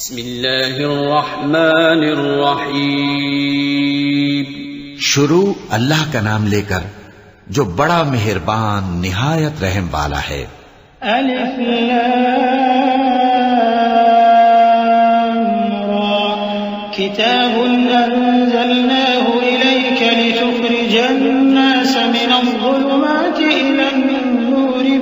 बिस्मिल्लाहिर्रहमानिर्रहीम। शुरू अल्लाह का नाम लेकर जो बड़ा मेहरबान निहायत रहम वाला है। अलिफ लाम रा किताबुन अंज़लनाहु इलैका लितुख़रिजन नास मिनज़-ज़ुलुमाति इलन-नूरि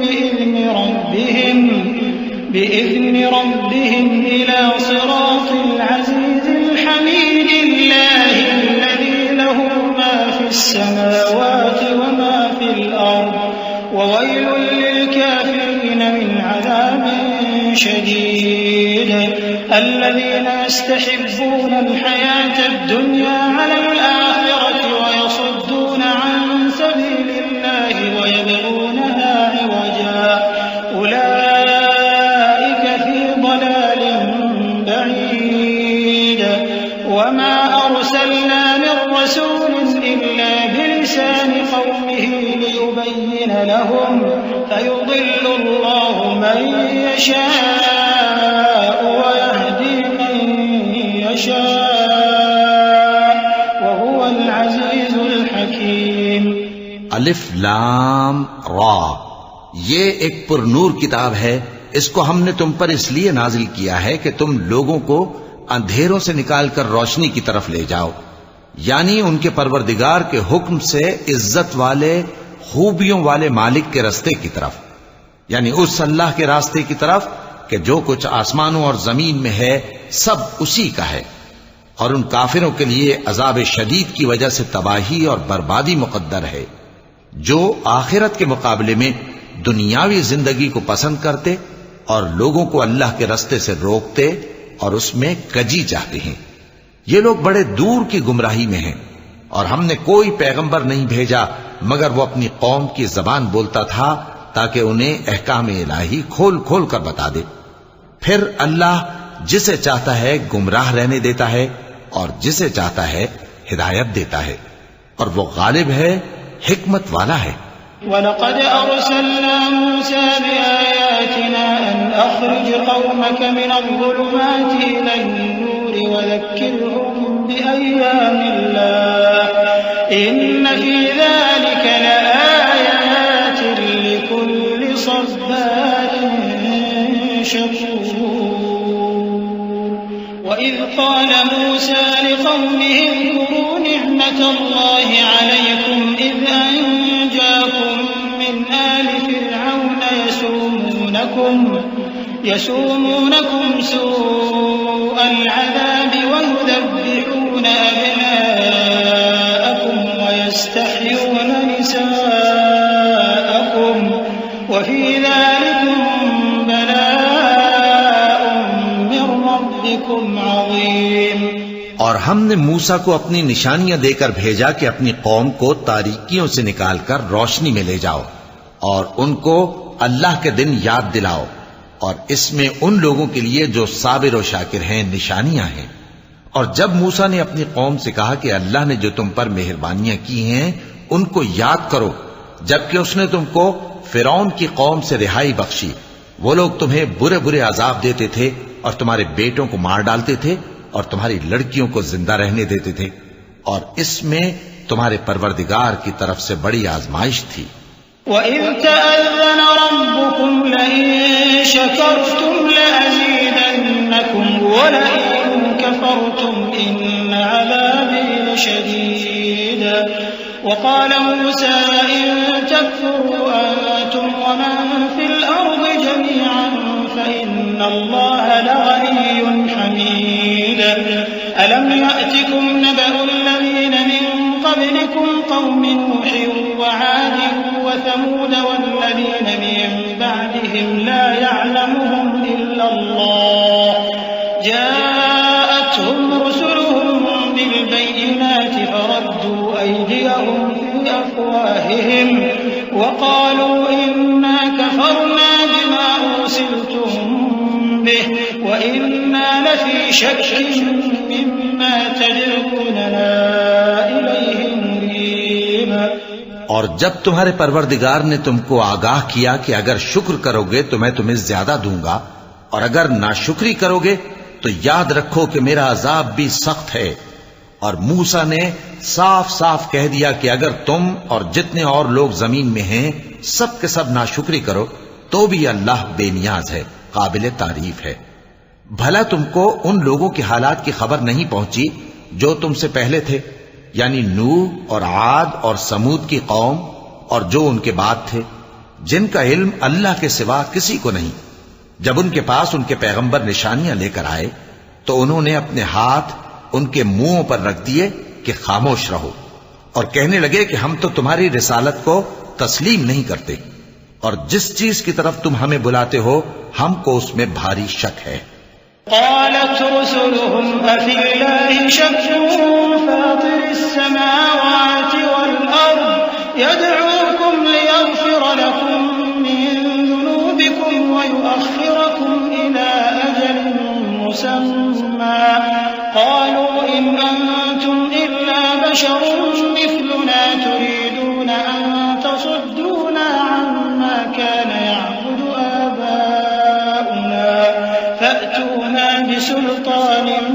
बिइज़्नि रब्बिहिम इला सिरातिल अज़ीज़िल हमीद अल्लज़ी लहु मा फ़िस-समावाति व मा फ़िल-अर्ज़ व वैलुन लिल-काफ़िरीन मिन अज़ाबिन शदीद الذين يستحبون الحياة الدنيا على الآخرة ويصدون عن سبيل الله ويبغونها عوجا أولئك في ضلال بعيد وما أرسلنا من رسول إلا بلسان قومه ليبين لهم فيضل الله من يشاء ويهدي من يشاء وهو العزيز الحكيम। अलिफ लाम रा, ये एक पुरनूर किताब है। इसको हमने तुम पर इसलिए नाजिल किया है कि तुम लोगों को अंधेरों से निकालकर रोशनी की तरफ ले जाओ, यानी उनके परवरदिगार के हुक्म से इज्जत वाले खूबियों वाले मालिक के रास्ते की तरफ, यानी उस अल्लाह के रास्ते की तरफ कि जो कुछ आसमानों और जमीन में है सब उसी का है। और उन काफिरों के लिए अजाब शदीद की वजह से तबाही और बर्बादी मुकद्दर है, जो आखिरत के मुकाबले में दुनियावी जिंदगी को पसंद करते और लोगों को अल्लाह के रास्ते से रोकते और उसमें कजी चाहते हैं। ये लोग बड़े दूर की गुमराही में हैं और हमने कोई पैगंबर नहीं भेजा मगर वो अपनी कौम की जबान बोलता था ताकि उन्हें अहकाम इलाही खोल खोल कर बता दे। फिर अल्लाह जिसे चाहता है गुमराह रहने देता है और जिसे चाहता है हिदायत देता है, और वो गालिब है, हिकमत वाला है। वलक़द अर्सलना मूसा बिआयातिना अन अख़रिज क़ौमक मिनज़-ज़ुलुमाति इलन-नूरि वज़क्किरहुम बिअय्यामिल्लाह इन्न फ़ी ज़ालिक लआयातिन लिकुल्लि सब्बारिन शकूर। وإذ قال موسى لقومه اذكروا نعمة الله عليكم إذ أنجاكم من آل فرعون يسومونكم سوء العذاب ويذبحون أبناءكم ويستحيون نساءكم وفي ذلكم بلاء من ربكم عظيم। और हमने मूसा को अपनी निशानियां देकर भेजा कि अपनी कौम को तारीकियों से निकालकर रोशनी में ले जाओ और उनको अल्लाह के दिन याद दिलाओ, और इसमें उन लोगों के लिए जो साबिर और शाकिर हैं निशानियां हैं। और जब मूसा ने अपनी कौम से कहा कि अल्लाह ने जो तुम पर मेहरबानियां की हैं उनको याद करो, जबकि उसने तुमको फिरौन की कौम से रिहाई बख्शी। वो लोग तुम्हें बुरे बुरे अजाब देते थे और तुम्हारे बेटों को मार डालते थे और तुम्हारी लड़कियों को जिंदा रहने देते थे, और इसमें तुम्हारे परवरदिगार की तरफ से बड़ी आजमाइश थी। वइज़ तअज़्ज़न रब्बुकुम लइन शकरतुम लअज़ीदन्नकुम वलइन कफरतुम इन्न अज़ाबी लशदीद। वक़ाल मूसा इन तकफुरू अंतुम वमन फिल अर्ज़ि जमीअन फ़इन्न अल्लाह लग़निय्युन हमीद। अलम यअतिकुम नबअु الذين من قبلكم قوم نوح وعاد وثمود والذين من بعدهم لا يعلمهم إلا الله جاءتهم رسلهم بالبينات فردوا أيديهم في أفواههم وقالوا إنا كفرنا بما أرسلتم به وإنا لفي شك مما تدعوننا إليه مريب। और जब तुम्हारे परवरदिगार ने तुमको आगाह किया कि अगर शुक्र करोगे तो मैं तुम्हें ज्यादा दूंगा और अगर नाशुक्री करोगे तो याद रखो कि मेरा अजाब भी सख्त है। और मूसा ने साफ साफ कह दिया कि अगर तुम और जितने और लोग जमीन में हैं सब के सब नाशुक्री करो तो भी अल्लाह बेनियाज है, काबिल तारीफ है। भला तुमको उन लोगों की हालात की खबर नहीं पहुंची जो तुमसे पहले थे, यानी नूह और आद और समूद की कौम और जो उनके बाद थे, जिनका इल्म अल्लाह के सिवा किसी को नहीं। जब उनके पास उनके पैगंबर निशानियां लेकर आए तो उन्होंने अपने हाथ उनके मुंहों पर रख दिए कि खामोश रहो, और कहने लगे कि हम तो तुम्हारी रिसालत को तस्लीम नहीं करते, और जिस चीज की तरफ तुम हमें बुलाते हो हमको उसमें भारी शक है। क़ालत रुसुलुहुम अफ़िल्लाहि शक्कुन फ़ातिरिस्समावाति वल अर्द यदऊकुम लियग़फ़िर लकुम मिन ज़ुनूबिकुम व युअख़्ख़िरकुम इला अजलिन मुसम्मा क़ालू इन अंतुम इल्ला बशरुन मिस्लुना तुरीदून अन तसुद्दूना अम्मा कान यअबुदु आबाउना फअतूना बिसुल्तानिन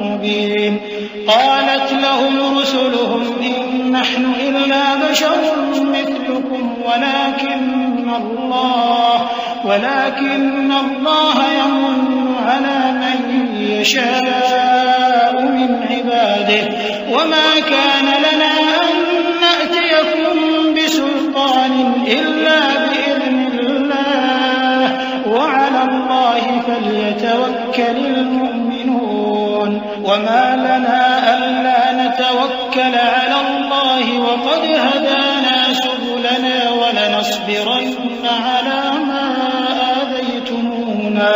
मुबीन क़ालत लहुम रुसुलुहुम इन नहनु इल्ला बशरुन मिस्लुकुम वलाकिन्न अल्लाह यमुन्नु अला मन यशाअ मिन इबादिहि वमा कान लना अन नअतियकुम बिसुल्तानिन इल्ला बिइज़्निल्लाह वअला अल्लाहि फल्यतवक्कलिल मुअ्मिनून वमा लना अल्ला नतवक्कल अला अल्लाहि वक़द हदाना सुबुलना वलनस्बिरन्न अला मा आज़यतमूना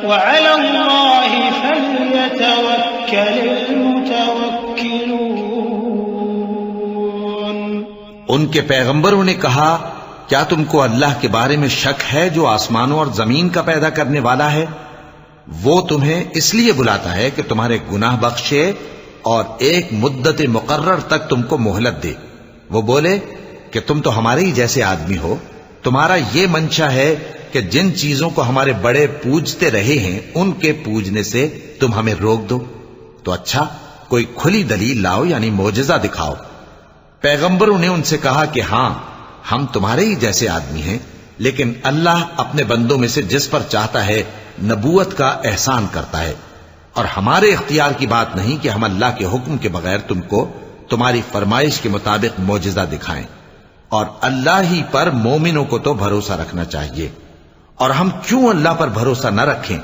वअला अल्लाहि फल्यतवक्कलिल मुतवक्किलून। उनके पैगंबरों ने कहा, क्या तुमको अल्लाह के बारे में शक है जो आसमानों और जमीन का पैदा करने वाला है? वो तुम्हें इसलिए बुलाता है कि तुम्हारे गुनाह बख्शे और एक मुद्दत मुकर्रर तक तुमको मोहलत दे। वो बोले कि तुम तो हमारे ही जैसे आदमी हो, तुम्हारा ये मंशा है कि जिन चीजों को हमारे बड़े पूजते रहे हैं उनके पूजने से तुम हमें रोक दो। तो अच्छा, कोई खुली दलील लाओ, यानी मोजज़ा दिखाओ। पैगंबरों ने उनसे कहा कि हां, हम तुम्हारे ही जैसे आदमी हैं, लेकिन अल्लाह अपने बंदों में से जिस पर चाहता है नबूवत का एहसान करता है, और हमारे इख्तियार की बात नहीं कि हम अल्लाह के हुक्म के बगैर तुमको तुम्हारी फरमाइश के मुताबिक मोजज़ा दिखाएं। और अल्लाह ही पर मोमिनों को तो भरोसा रखना चाहिए। और हम क्यों अल्लाह पर भरोसा न रखें,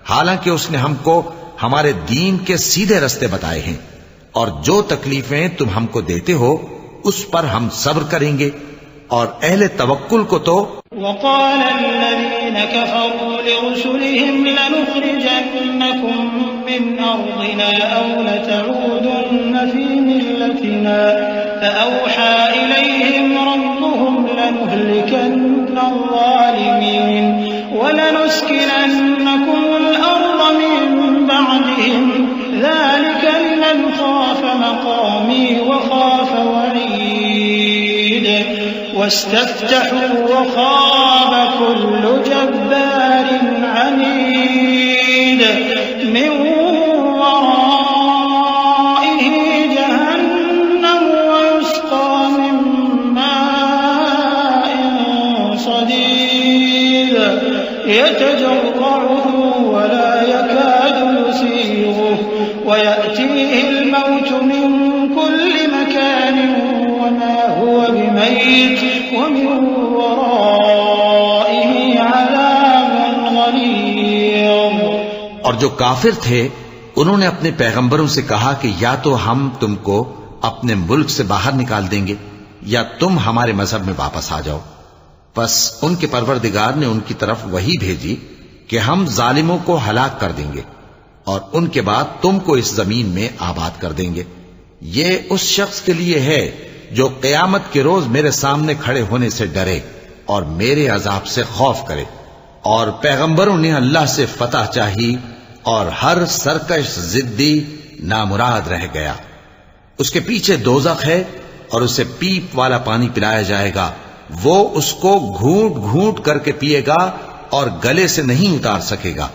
हालांकि उसने हमको हमारे दीन के सीधे रास्ते बताए हैं, और जो तकलीफें तुम हमको देते हो उस पर हम सब्र करेंगे। और अहले तवक्कुल को तो वक़ाल अल्लज़ीना कफ़रू लिरुसुलिहिम लनुख़रिजन्नकुम मिन अर्दिना औ लतऊदुन्न फ़ी मिल्लतिना फ़अौहा इलैहिम रब्बुहुम लनुहलिकन्न अज़्ज़ालिमीन वलनुस्किनन्नकुमुल अर्ज़ मिन बअदिहिम ज़ालिका लिमन ख़ाफ़ मक़ामी वख़ाफ़ वഈद वस्तफ्तहू वख़ाब कुल्लु जब्बारिन अनीद मिन वराइहि जहन्नम वयुस्क़ा मिन माइन सदीद यतजर्रዑहु वला यकादु युसीगुहु वयअतीहिल मौतु मिन कुल्लि मकानिन वमा हुवा बिमय्यित वमिन वराइहि अज़ाबुन गलीज़। और जो काफिर थे उन्होंने अपने पैगंबरों से कहा कि या तो हम तुमको अपने मुल्क से बाहर निकाल देंगे या तुम हमारे मजहब में वापस आ जाओ। बस उनके परवरदिगार ने उनकी तरफ वही भेजी कि हम जालिमों को हलाक कर देंगे और उनके बाद तुमको इस जमीन में आबाद कर देंगे। ये उस शख्स के लिए है जो क़यामत के रोज मेरे सामने खड़े होने से डरे और मेरे अजाब से खौफ करे। और पैगंबरों ने अल्लाह से फतह चाही और हर सरकश जिद्दी नामुराद रह गया। उसके पीछे दोज़ख है और उसे पीप वाला पानी पिलाया जाएगा। वो उसको घूंट घूंट करके पिएगा और गले से नहीं उतार सकेगा।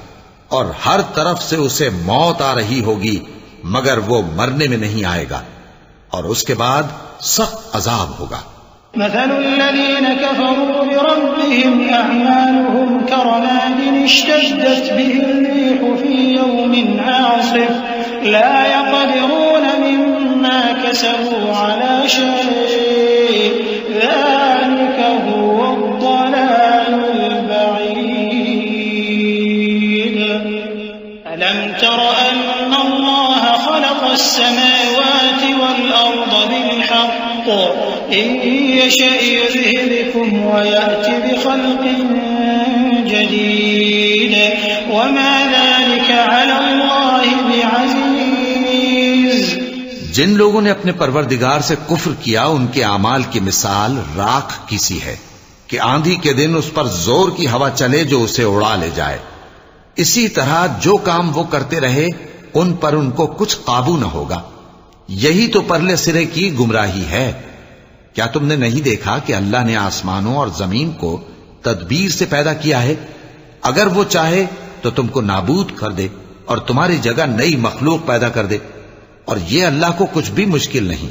और हर तरफ से उसे मौत आ रही होगी मगर वो मरने में नहीं आएगा, और उसके बाद सख्त अजाब होगा। मसलुल्लज़ीन कफ़रू बिरब्बिहिम अअमालुहुम करमादिन इश्तद्दत बिहिर्रीहु फ़ी यौमिन आसिफ़ ला यक़दिरून मिम्मा कसबू अला शै'इन ज़ालिका हुवद्दलालुल बഈद। अलम तर अन्नल्लाह खलक़स्समावाति वल अर्द बिलहक़्क़ इन यशअ युज़हिबकुम वयअति बिखल्क़िन जदीद वमा ज़ालिका अलल्लाहि बिअज़ीज़। जिन लोगों ने अपने परवरदिगार से कुफ्र किया उनके आमाल की मिसाल राख की सी है कि आंधी के दिन उस पर जोर की हवा चले जो उसे उड़ा ले जाए। इसी तरह जो काम वो करते रहे उन पर उनको कुछ काबू न होगा। यही तो परले सिरे की गुमराही है। क्या तुमने नहीं देखा कि अल्लाह ने आसमानों और जमीन को तदबीर से पैदा किया है? अगर वो चाहे तो तुमको नाबूद कर दे और तुम्हारी जगह नई मखलूक पैदा कर दे, और ये अल्लाह को कुछ भी मुश्किल नहीं।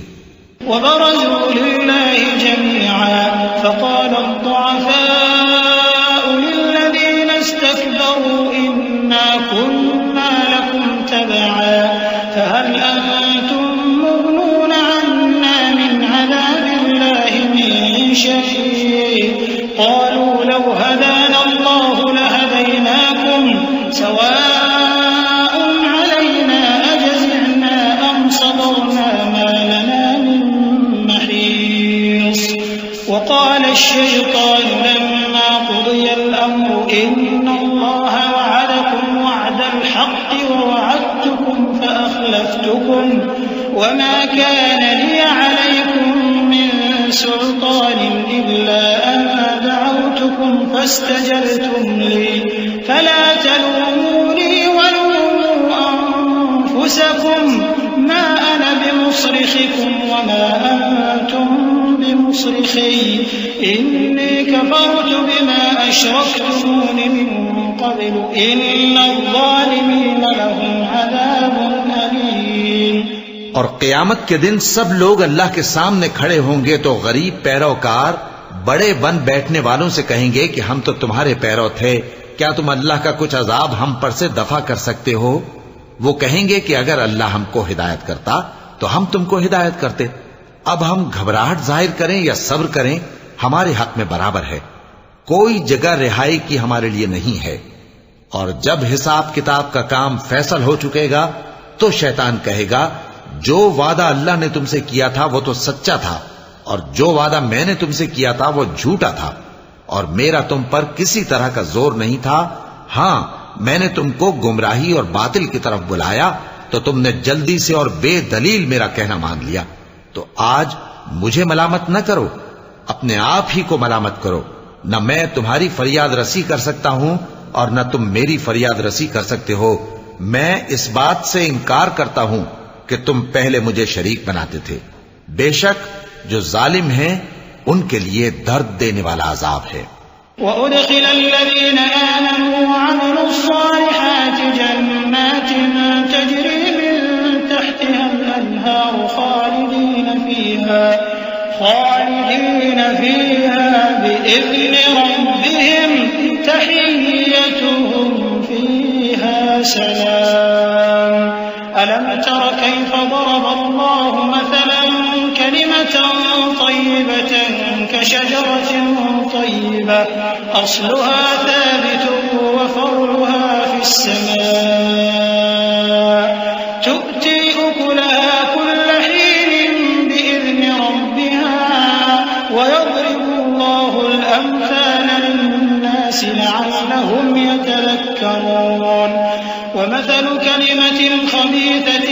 वबरज़ू लिल्लाहि जमीअन फ़क़ाल अद्दुअफ़ाउ लिल्लज़ीना इस्तकबरू इन्ना कुन्ना लकुम तबअन फ़हल अंतुम मुग़नून अन्ना मिन अज़ाबिल्लाहि मिन शै'इन क़ालू लौ हदाना अल्लाहु लहदैनाकुम सवाअन अलैना अजज़िअना अम सबरना मा लना मिन महीस। वक़ाल अश्शैतानु लम्मा क़ुदिय अल-अम्रु इन्ना अल्लाह वअदकुम वअदल हक़्क़ि ववअदतुकुम फ़अख़लफ़्तुकुम वमा कान लि अलैकुम मिन सुल्तानिन इल्ला अन दअवतुकुम फ़ास्तजबतुम ली फला तलूमूनी वलूमू अन्फुसकुम मा अना बिमुस्रिख़िकुम वमा अंतुम बिमुस्रिख़ी इन्नी कफ़रतु बिमा अशरक्तमूनि मिन क़ब्लु इन्नज़्ज़ालिमीन लहुम अज़ाबुन अलीम। और क़यामत के दिन सब लोग अल्लाह के सामने खड़े होंगे तो गरीब पैरोकार बड़े बन बैठने वालों से कहेंगे कि हम तो तुम्हारे पैरों थे, क्या तुम अल्लाह का कुछ अजाब हम पर से दफा कर सकते हो? वो कहेंगे कि अगर अल्लाह हमको हिदायत करता तो हम तुमको हिदायत करते। अब हम घबराहट जाहिर करें या सब्र करें, हमारे हक में बराबर है। कोई जगह रिहाई की हमारे लिए नहीं है। और जब हिसाब किताब का काम फैसल हो चुकेगा तो शैतान कहेगा, जो वादा अल्लाह ने तुमसे किया था वो तो सच्चा था, और जो वादा मैंने तुमसे किया था वो झूठा था, और मेरा तुम पर किसी तरह का जोर नहीं था। हां, मैंने तुमको गुमराही और बातिल की तरफ बुलाया तो तुमने जल्दी से और बेदलील मेरा कहना मान लिया। तो आज मुझे मलामत न करो, अपने आप ही को मलामत करो। न मैं तुम्हारी फरियाद रसी कर सकता हूं और न तुम मेरी फरियाद रसी कर सकते हो। मैं इस बात से इनकार करता हूं कि तुम पहले मुझे शरीक बनाते थे। बेशक जो जालिम हैं उनके लिए दर्द देने वाला अजाब है। वउदखिल अल्लज़ीन आमनू वअमिलुस्सालिहाति जन्नातिन तजरी मिन तहतिहा अल-अनहार खालिदीन फीहा बिइज़्नि रब्बिहिम तहिय्यतुहुम फीहा सलाम। अलम तर कैफ़ ضرب الله مثلا كلمة طيبة كشجرة طيبة أصلها ثابت وفرعها في السماء تؤتي أكلها كل حين بإذن ربها ويضرب الله الأمثال للناس لعلهم يتذكرون. ومثل كلمة خبيثة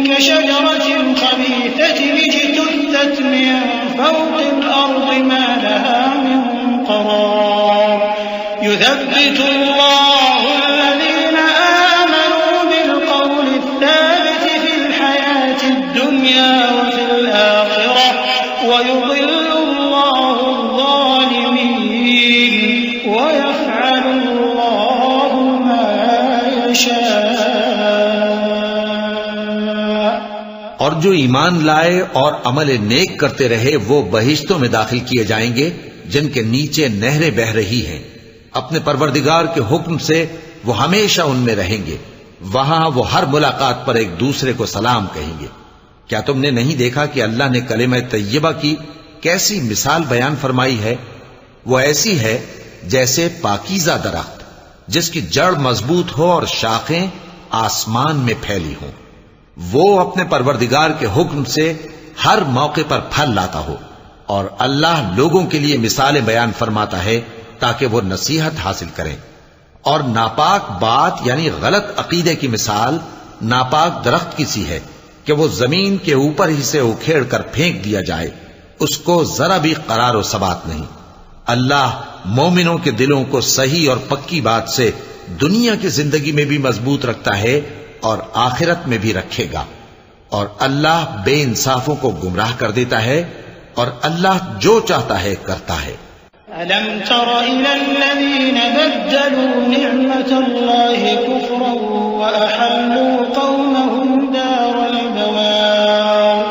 كشجرة خبيثة اجتثت من فوق الأرض ما لها من قرار يثبت الله الذين آمنوا بالقول الثابت في الحياة الدنيا وفي الآخرة ويضل الله الظالمين ويفعل الله ما और जो ईमान लाए और अमल नेक करते रहे वो बहिश्तों में दाखिल किए जाएंगे जिनके नीचे नहरें बह रही हैं। अपने परवरदिगार के हुक्म से वो हमेशा उनमें रहेंगे। वहां वो हर मुलाकात पर एक दूसरे को सलाम कहेंगे। क्या तुमने नहीं देखा कि अल्लाह ने कलिमा तय्यबा की कैसी मिसाल बयान फरमाई है? वो ऐसी है जैसे पाकीज़ा दरख्त जिसकी जड़ मजबूत हो और शाखें आसमान में फैली हों। वो अपने परवरदिगार के हुक्म से हर मौके पर फल लाता हो। और अल्लाह लोगों के लिए मिसालें बयान फरमाता है ताकि वो नसीहत हासिल करें। और नापाक बात यानी गलत अकीदे की मिसाल नापाक दरख्त की सी है कि वो जमीन के ऊपर ही से उखेड़ कर फेंक दिया जाए, उसको जरा भी करार और सबात नहीं। अल्लाह मोमिनों के दिलों को सही और पक्की बात से दुनिया की जिंदगी में भी मजबूत रखता है और आखिरत में भी रखेगा। और अल्लाह बेइंसाफों को गुमराह कर देता है और अल्लाह जो चाहता है करता है। अलम तर इलल्लज़ीन बद्दलू निअमतल्लाहि कुफ्रन व अहल्लू कौमहुम दारल बवार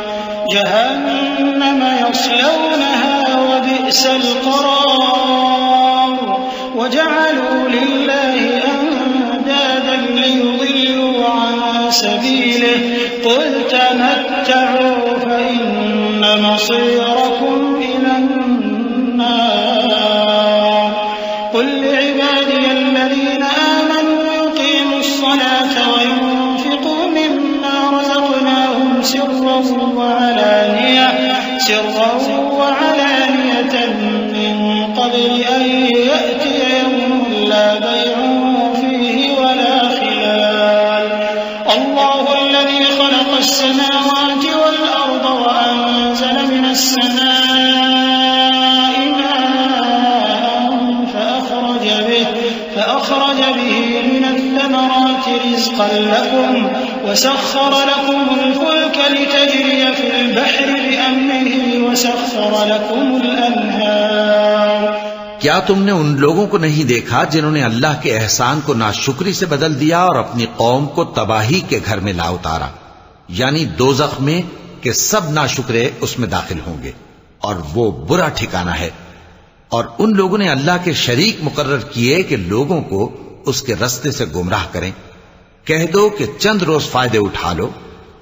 जहन्नम यस्लौनहा व बि'सल क़रार व जअलू लिल्लाहि अंदादन लियुदिल्लू अन सबीलिहि क़ुल तमत्तऊ फ़इन्न मसीरकुम इलन قل لعبادي الذين آمنوا يقيموا الصلاة وينفقوا مما رزقناهم سرا وعلانية من قبل أن يأتي يوم لا بيع فيه ولا خلال الله الذي خلق السماوات والأرض وأنزل من السماء فأخرج به من الثمرات رزقا لكم وسخر لكم الفلك لتجري في البحر بأمره وسخر لكم الأنهار। क्या तुमने उन लोगों को नहीं देखा जिन्होंने अल्लाह के एहसान को नाशुक्री से बदल दिया और अपनी कौम को तबाही के घर में ला उतारा, यानी दोज़ख में कि सब नाशुक्रे उसमें दाखिल होंगे और वो बुरा ठिकाना है। और उन लोगों ने अल्लाह के शरीक मुकर्रर किए कि लोगों को उसके रास्ते से गुमराह करें। कह दो कि चंद रोज फायदे उठा लो,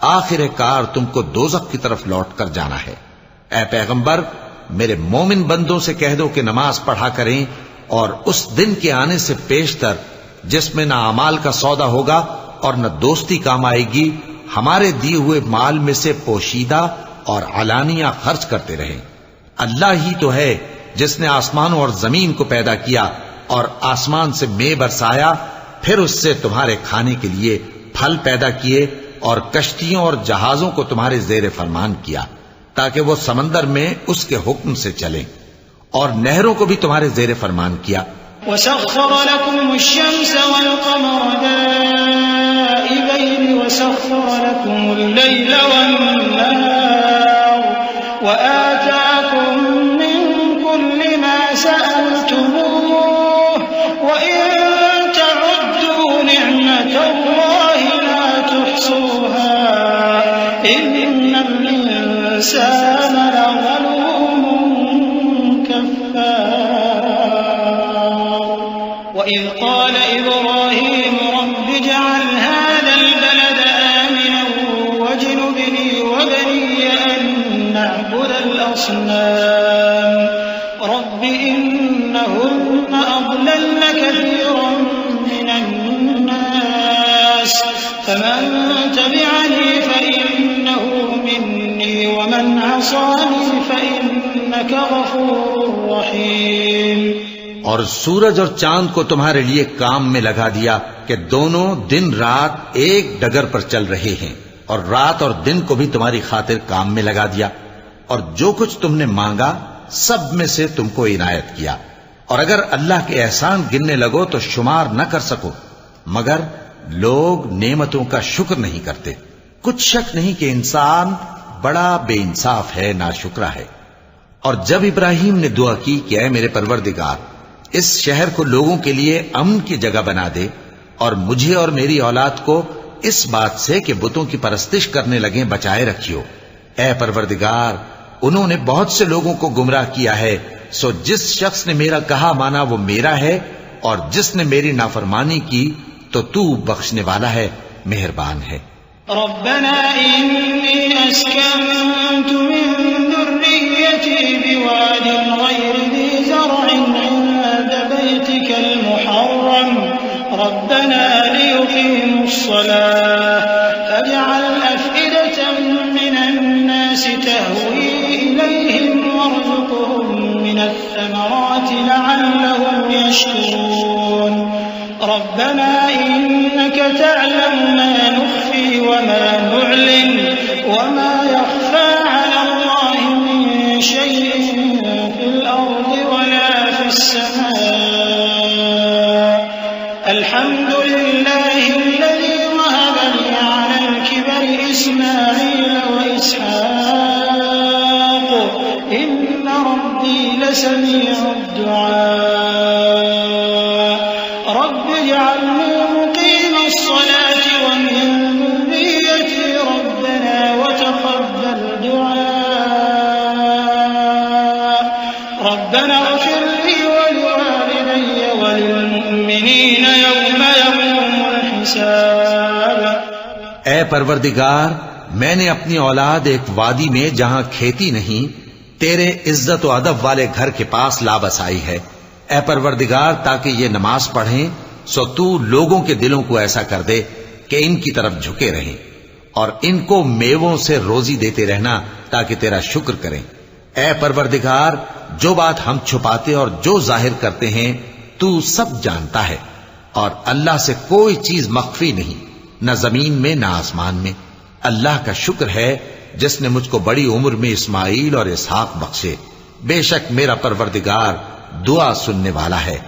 आखिरकार तुमको दोज़ख की तरफ लौट कर जाना है। ऐ पैगंबर, मेरे मोमिन बंदों से कह दो कि नमाज पढ़ा करें और उस दिन के आने से पेशतर जिसमें न अमाल का सौदा होगा और न दोस्ती काम आएगी, हमारे दिए हुए माल में से पोशीदा और अलानिया खर्च करते रहें। अल्लाह ही तो है जिसने आसमानों और जमीन को पैदा किया और आसमान से मे बरसाया, फिर उससे तुम्हारे खाने के लिए फल पैदा किए और कश्तियों और जहाजों को तुम्हारे ज़ेरे फरमान किया ताकि वो समंदर में उसके हुक्म से चलें, और नहरों को भी तुम्हारे ज़ेरे फरमान किया। वसख्खर लकुमुश-शम्स वल-क़मर दाइबैन वसख्खर लकुमुल-लैल वन-नहार व आताकुम وإذ قال إبراهيم رب اجعل هذا البلد آمنا واجنبني وبني أن نعبد الأصنام رب إنهن أضللن كثيرا من الناس فمن تبعني فإنه مني ومن عصاني فإنك غفور رحيم। और सूरज और चांद को तुम्हारे लिए काम में लगा दिया कि दोनों दिन रात एक डगर पर चल रहे हैं, और रात और दिन को भी तुम्हारी खातिर काम में लगा दिया, और जो कुछ तुमने मांगा सब में से तुमको इनायत किया। और अगर अल्लाह के एहसान गिनने लगो तो शुमार न कर सको, मगर लोग नेमतों का शुक्र नहीं करते। कुछ शक नहीं कि इंसान बड़ा बेइंसाफ है, नाशुक्रा है। और जब इब्राहिम ने दुआ की कि ऐ मेरे परवरदिगार, इस शहर को लोगों के लिए अमन की जगह बना दे और मुझे और मेरी औलाद को इस बात से कि बुतों की परस्तिश करने लगे बचाए रखियो। ऐ परवरदिगार, उन्होंने बहुत से लोगों को गुमराह किया है, सो जिस शख्स ने मेरा कहा माना वो मेरा है, और जिसने मेरी नाफरमानी की तो तू बख्शने वाला है, मेहरबान है। रब्बना इन्नी अस्कन्तु मिन ज़ुर्रिय्यती बिवादिन ग़ैरि ज़ी ज़रअइन इंद बैतिकल मुहर्रम रब्बना लियुक़ीमुस्सलाह फजअल अफ़इदतम मिनन नासि तहवी इलैहिम वरज़ुक़हुम मिनथ-थमराति लअल्लहुम यशकुरून रब्बना इन्नका तअलमु मा नुख़्फ़ी वमा नुअलिन वमा यख़फ़ा अला अल्लाहि मिन शैइन फ़िल अर्दि वला फ़िस समा अल्हम्दुलिल्लाहि अल्लज़ी वहब ली अलल किबरि इस्माईल व इसहाक़ इन्न रब्बी लसमीउद दुआ रब्बि इजअलनी मुक़ीमस्सलाति व मिन ذُرِّयَّتِي रब्बना व तक़ब्बल दुआ रब्बना इग़फिर ली व लिवालिदैय व लिलमुअ्मिनीन यौम यक़ूमुल हिसाब। ऐ परवरदिगार, मैंने अपनी औलाद एक वादी में जहां खेती नहीं, तेरे इज्जत व अदब वाले घर के पास ला बसाई है। ऐ परवरदिगार, ताकि ये नमाज पढ़ें, सो तू लोगों के दिलों को ऐसा कर दे कि इनकी तरफ झुके रहें, और इनको मेवों से रोजी देते रहना ताकि तेरा शुक्र करें। ऐ परवरदिगार, जो बात हम छुपाते और जो जाहिर करते हैं तू सब जानता है, और अल्लाह से कोई चीज मख्फी नहीं, न जमीन में न आसमान में। अल्लाह का शुक्र है जिसने मुझको बड़ी उम्र में इस्माईल और इसहाक बख्शे। बेशक मेरा परवरदिगार दुआ सुनने वाला है।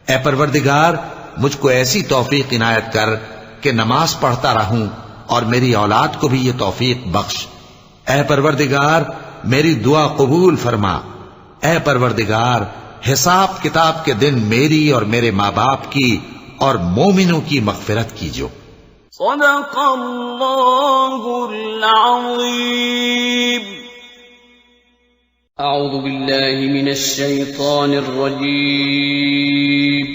ऐ परवरदिगार, मुझको ऐसी तौफीक इनायत कर कि नमाज पढ़ता रहूं, और मेरी औलाद को भी ये तौफीक बख्श। ऐ परवरदिगार, मेरी दुआ कबूल फरमा। ऐ परवरदिगार, हिसाब किताब के दिन मेरी और मेरे माँ बाप की और मोमिनों की मग़फ़िरत कीजिए। सदक़ल्लाहुल अज़ीम। अऊज़ु बिल्लाहि मिनश शैतानिर रजीम।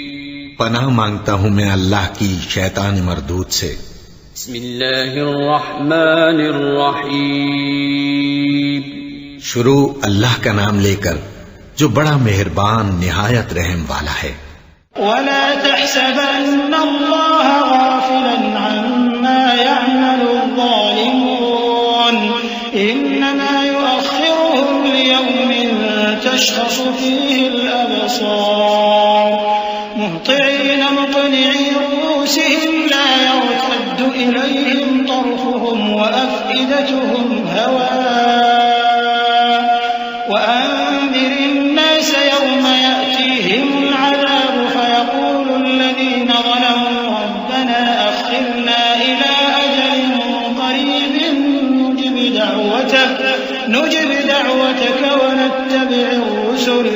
पनाह मांगता हूं मैं अल्लाह की शैतान मरदूद से। बिस्मिल्लाहिर रहमानिर रहीम। शुरू अल्लाह का नाम लेकर जो बड़ा मेहरबान निहायत रहम वाला है। वला तहसबन्नल्लाह गाफिलन अम्मा यअमलुज़्ज़ालिमून इन्नमा युअख़्खिरुहुम लियौमिन तशख़सु फ़ीहिल अबसार मुहतिईन मुक़निई रुऊसिहिम ला यर्तद्दु इलैहिम तर्फ़ुहुम व अफ़इदतुहुम हवा وأنذر الناس يوم يأتيهم العذاب فيقول الذين ظلموا ربنا أخرنا إلى أجل قريب نجب دعوتك ونتبع الرسل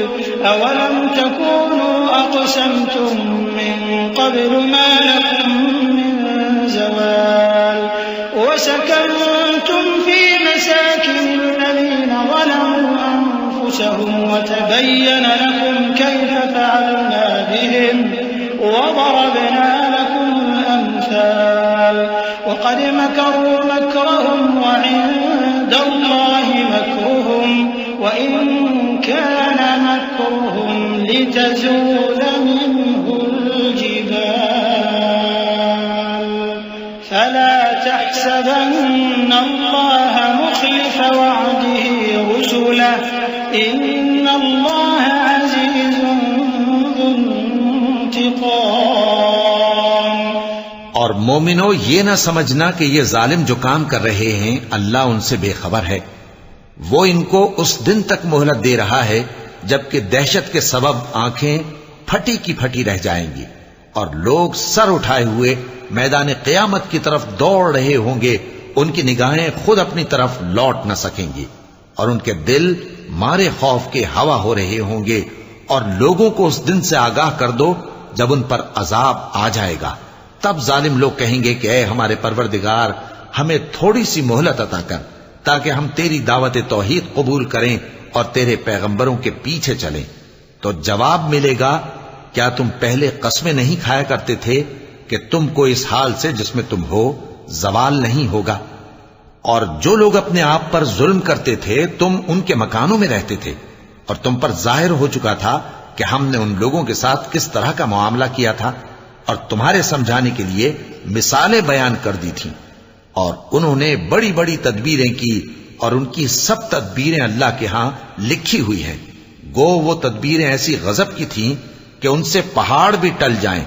أولم تكونوا أقسمتم من قبل ما لكم من زوال وسكنتم في مساكن الذين ظلموا وتبين لكم كيف فعلنا بهم وضربنا لكم الأمثال وقد مكروا مكرهم وعند الله مكرهم وإن كان مكرهم لتزول منه الجبال فلا تحسبن الله مخلف وعده رسله إن الله عزيز ذو इंतकाम। और मोमिनो, ये न समझना कि ये जालिम जो काम कर रहे हैं अल्लाह उनसे बेखबर है। वो इनको उस दिन तक मोहलत दे रहा है जबकि दहशत के सबब आंखें फटी की फटी रह जाएंगी और लोग सर उठाए हुए मैदान क़यामत की तरफ दौड़ रहे होंगे। उनकी निगाहें खुद अपनी तरफ लौट न सकेंगी और उनके दिल मारे खौफ के हवा हो रहे होंगे। और लोगों को उस दिन से आगाह कर दो जब उन पर अजाब आ जाएगा। तब जालिम लोग कहेंगे कि ऐ हमारे परवरदिगार, हमें थोड़ी सी मोहलत अता कर, ताकि हम तेरी दावत तौहीद कबूल करें और तेरे पैगंबरों के पीछे चलें। तो जवाब मिलेगा, क्या तुम पहले कस्में नहीं खाया करते थे कि तुमको इस हाल से जिसमें तुम हो जवाल नहीं होगा? और जो लोग अपने आप पर जुल्म करते थे, तुम उनके मकानों में रहते थे, और तुम पर जाहिर हो चुका था कि हमने उन लोगों के साथ किस तरह का मुआमला किया था, और तुम्हारे समझाने के लिए मिसालें बयान कर दी थीं। और उन्होंने बड़ी बड़ी तदबीरें की, और उनकी सब तदबीरें अल्लाह के यहां लिखी हुई हैं। गो वो तदबीरें ऐसी गजब की थीं कि उनसे पहाड़ भी टल जाएं।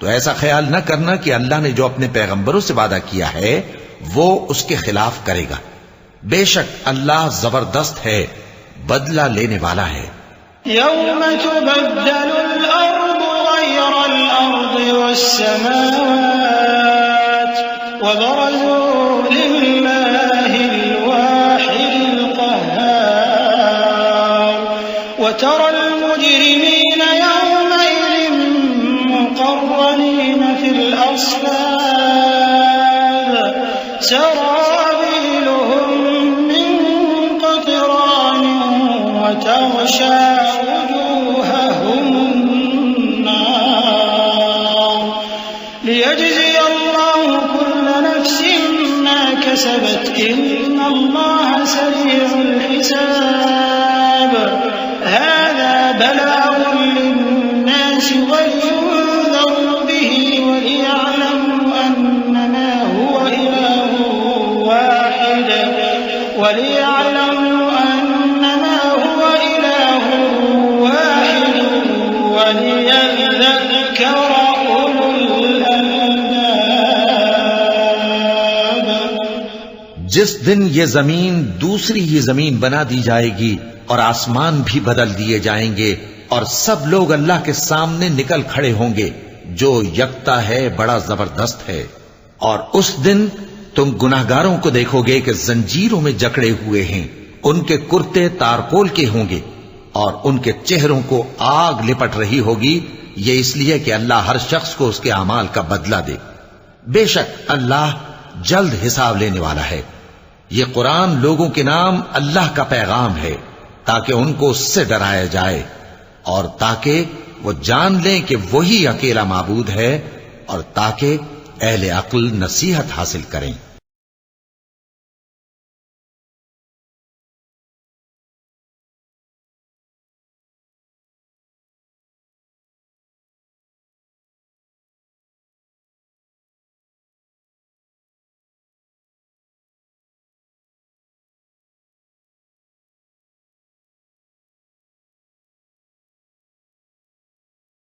तो ऐसा ख्याल न करना कि अल्लाह ने जो अपने पैगंबरों से वादा किया है वो उसके खिलाफ करेगा। बेशक अल्लाह जबरदस्त है, बदला लेने वाला है। यौम तुबद्दलुल अर्दु गयरल अर्दि वस्समावात व बरज़ू लिल्लाहिल वाहिदिल क़ह्हार व तरल मुजरिमीन यौमइज़िन मुक़र्रनीन फिल अस्फ़ाद सराबीलुहुम मिन क़तरान व तग़शा वुजूहहुमुन नार लियजज़िय अल्लाहु कुल्ल नफ्सिन मा कसबत इन्नल्लाह सरीउल हिसाब हाज़ा बलागुन लिन्नासि वलियुनज़िरु बिहि वलियअलमु अन्नमा हुव इलाहुन वाहिद वलियज़्ज़कर उलुल अलबाब। जिस दिन ये जमीन दूसरी ही जमीन बना दी जाएगी और आसमान भी बदल दिए जाएंगे और सब लोग अल्लाह के सामने निकल खड़े होंगे, जो यकता है, बड़ा जबरदस्त है। और उस दिन तुम गुनाहगारों को देखोगे कि जंजीरों में जकड़े हुए हैं, उनके कुर्ते तारकोल के होंगे और उनके चेहरों को आग लिपट रही होगी। ये इसलिए कि अल्लाह हर शख्स को उसके अमाल का बदला दे। बेशक अल्लाह जल्द हिसाब लेने वाला है। ये कुरान लोगों के नाम अल्लाह का पैगाम है, ताकि उनको उससे डराया जाए और ताकि वो जान लें कि वही अकेला माबूद है, और ताकि अहले अक्ल नसीहत हासिल करें।